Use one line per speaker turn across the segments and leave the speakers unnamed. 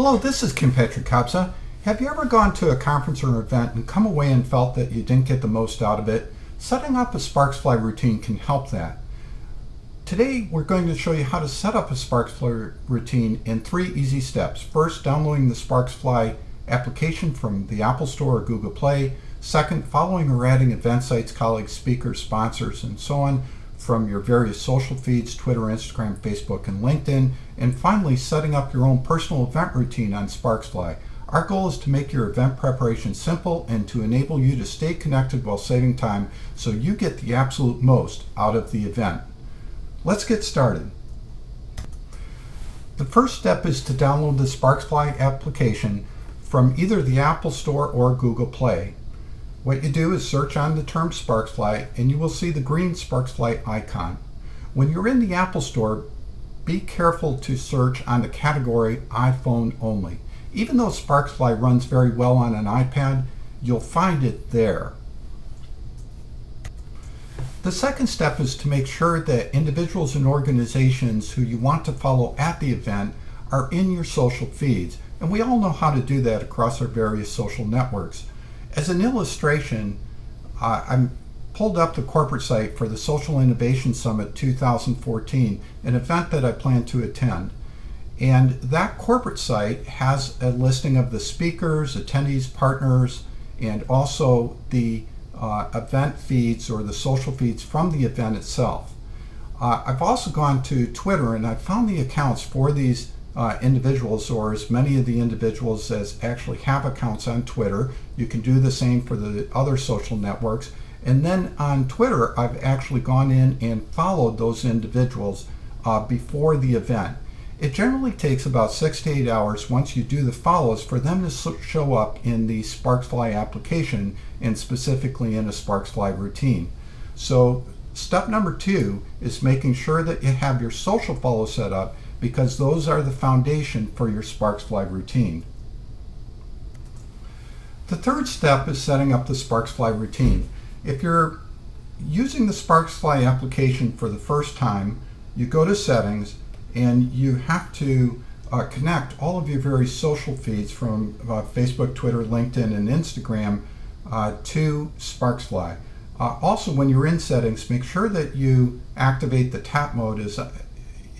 Hello, this is Kim Patrick Kapsa. Have you ever gone to a conference or event and come away and felt that you didn't get the most out of it? Setting up a Sparksfly routine can help that. Today we're going to show you how to set up a Sparksfly routine in 3 easy steps. First, downloading the Sparksfly application from the Apple Store or Google Play. Second, following or adding event sites, colleagues, speakers, sponsors, and so on from your various social feeds, Twitter, Instagram, Facebook, and LinkedIn. And finally, setting up your own personal event routine on Sparksfly. Our goal is to make your event preparation simple and to enable you to stay connected while saving time so you get the absolute most out of the event. Let's get started. The first step is to download the Sparksfly application from either the Apple Store or Google Play. What you do is search on the term Sparksfly and you will see the green Sparksfly icon. When you're in the Apple Store, be careful to search on the category iPhone only. Even though Sparksfly runs very well on an iPad, you'll find it there. The second step is to make sure that individuals and organizations who you want to follow at the event are in your social feeds. And we all know how to do that across our various social networks. As an illustration, I pulled up the corporate site for the Social Innovation Summit 2014, an event that I plan to attend. And that corporate site has a listing of the speakers, attendees, partners, and also the event feeds or the social feeds from the event itself. I've also gone to Twitter and I've found the accounts for these individuals, or as many of the individuals as actually have accounts on Twitter. You can do the same for the other social networks. And then on Twitter, I've actually gone in and followed those individuals before the event. It generally takes about 6 to 8 hours once you do the follows for them to show up in the Sparksfly application and specifically in a Sparksfly routine. So step number 2 is making sure that you have your social follows set up, because those are the foundation for your Sparksfly routine. The third step is setting up the Sparksfly routine. If you're using the Sparksfly application for the first time, you go to settings and you have to connect all of your various social feeds from Facebook, Twitter, LinkedIn, and Instagram to Sparksfly. Also, when you're in settings, make sure that you activate the tap mode.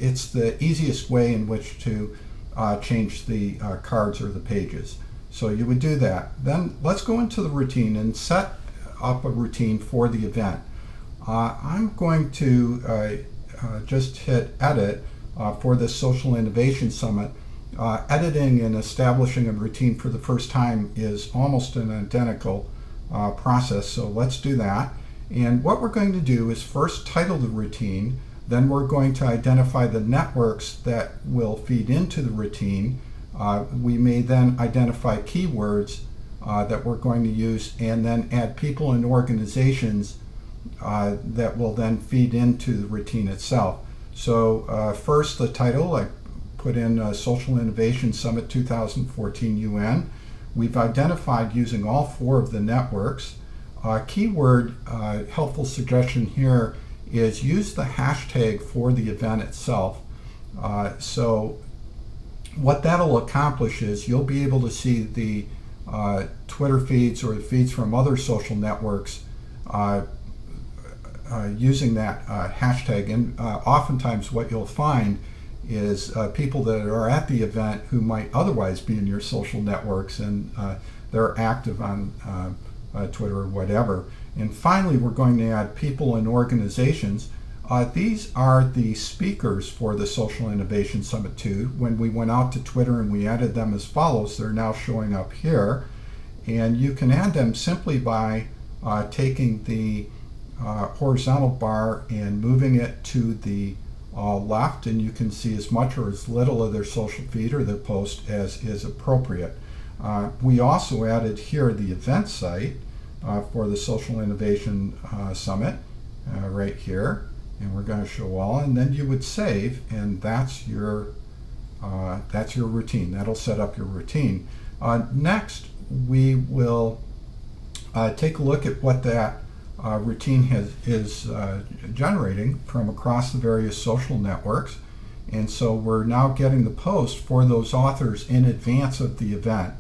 It's the easiest way in which to change the cards or the pages. So you would do that. Then let's go into the routine and set up a routine for the event. I'm going to just hit edit for this Social Innovation Summit. Editing and establishing a routine for the first time is almost an identical process, so let's do that. And what we're going to do is first title the routine. Then we're going to identify the networks that will feed into the routine. We may then identify keywords that we're going to use, and then add people and organizations that will then feed into the routine itself. So first, the title, I put in Social Innovation Summit 2014 UN. We've identified using all 4 of the networks. Keyword, helpful suggestion here is use the hashtag for the event itself. So what that'll accomplish is you'll be able to see the Twitter feeds or the feeds from other social networks using that hashtag. And oftentimes what you'll find is people that are at the event who might otherwise be in your social networks, and they're active on Twitter or whatever. And finally, we're going to add people and organizations. These are the speakers for the Social Innovation Summit 2. When we went out to Twitter and we added them as follows, they're now showing up here. And you can add them simply by taking the horizontal bar and moving it to the left, and you can see as much or as little of their social feed or their post as is appropriate. We also added here the event site for the Social Innovation Summit right here, and we're going to show all, and then you would save, and that's your routine. That'll set up your routine. Next, we will take a look at what that routine is generating from across the various social networks, And so we're now getting the post for those authors in advance of the event.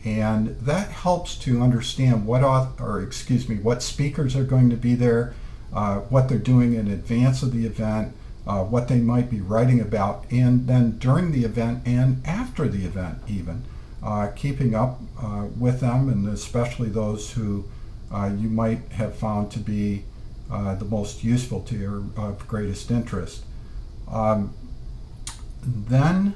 And that helps to understand what speakers are going to be there, what they're doing in advance of the event, what they might be writing about, and then during the event and after the event even. Keeping up with them, and especially those who you might have found to be the most useful to you or of greatest interest. Then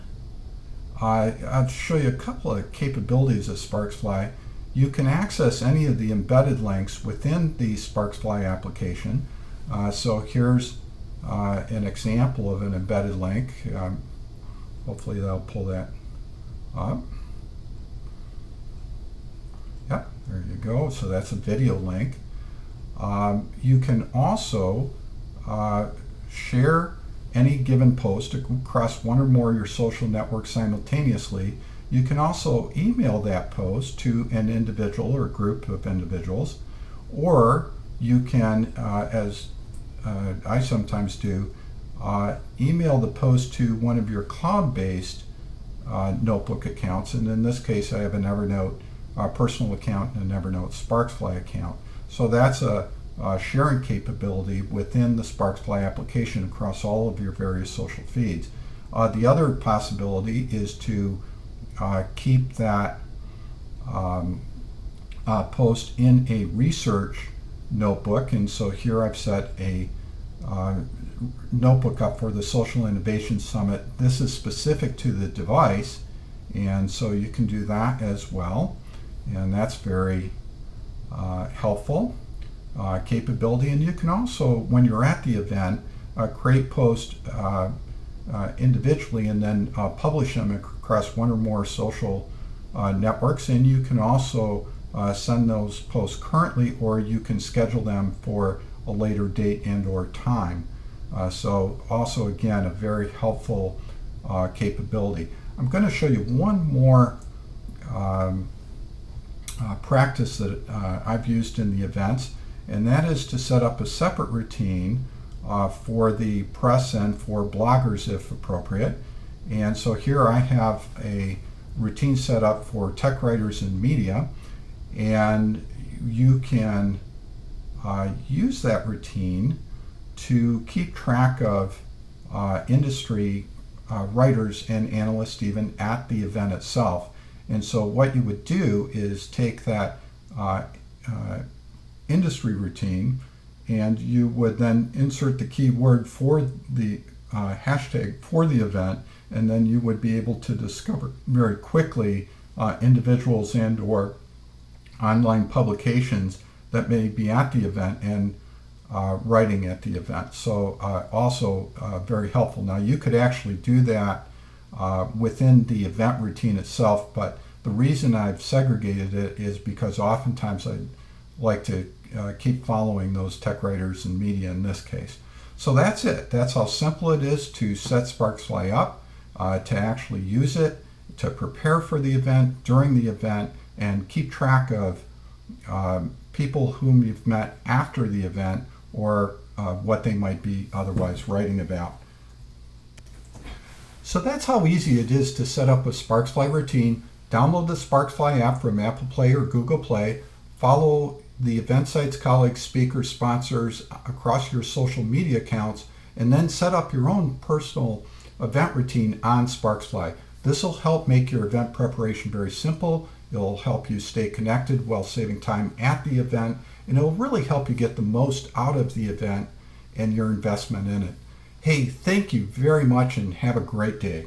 I'll show you a couple of capabilities of Sparksfly. You can access any of the embedded links within the Sparksfly application. So here's an example of an embedded link. Hopefully that'll pull that up. Yep, there you go. So that's a video link. You can also share any given post across one or more of your social networks simultaneously. You can also email that post to an individual or a group of individuals, or you can, as I sometimes do, email the post to one of your cloud-based notebook accounts. And in this case, I have an Evernote personal account and an Evernote Sparksfly account. So that's a sharing capability within the Sparksfly application across all of your various social feeds. The other possibility is to keep that post in a research notebook, and so here I've set a notebook up for the Social Innovation Summit. This is specific to the device, and so you can do that as well, and that's very helpful capability. And you can also, when you're at the event, create posts individually and then publish them across one or more social networks. And you can also send those posts currently, or you can schedule them for a later date and or time. So also, again, a very helpful capability. I'm going to show you one more practice that I've used in the events, and that is to set up a separate routine for the press and for bloggers if appropriate. And so here I have a routine set up for tech writers and media, and you can use that routine to keep track of industry writers and analysts even at the event itself. And so what you would do is take that industry routine, and you would then insert the keyword for the hashtag for the event, and then you would be able to discover very quickly individuals and or online publications that may be at the event and writing at the event. So also very helpful. Now you could actually do that within the event routine itself, but the reason I've segregated it is because oftentimes I like to keep following those tech writers and media in this case. So that's it. That's how simple it is to set Sparksfly up, to actually use it, to prepare for the event, during the event, and keep track of people whom you've met after the event, or what they might be otherwise writing about. So that's how easy it is to set up a Sparksfly routine. Download the Sparksfly app from Apple Play or Google Play. Follow the event sites, colleagues, speakers, sponsors across your social media accounts, and then set up your own personal event routine on Sparksfly. This will help make your event preparation very simple. It'll help you stay connected while saving time at the event, and it'll really help you get the most out of the event and your investment in it. Hey, thank you very much and have a great day.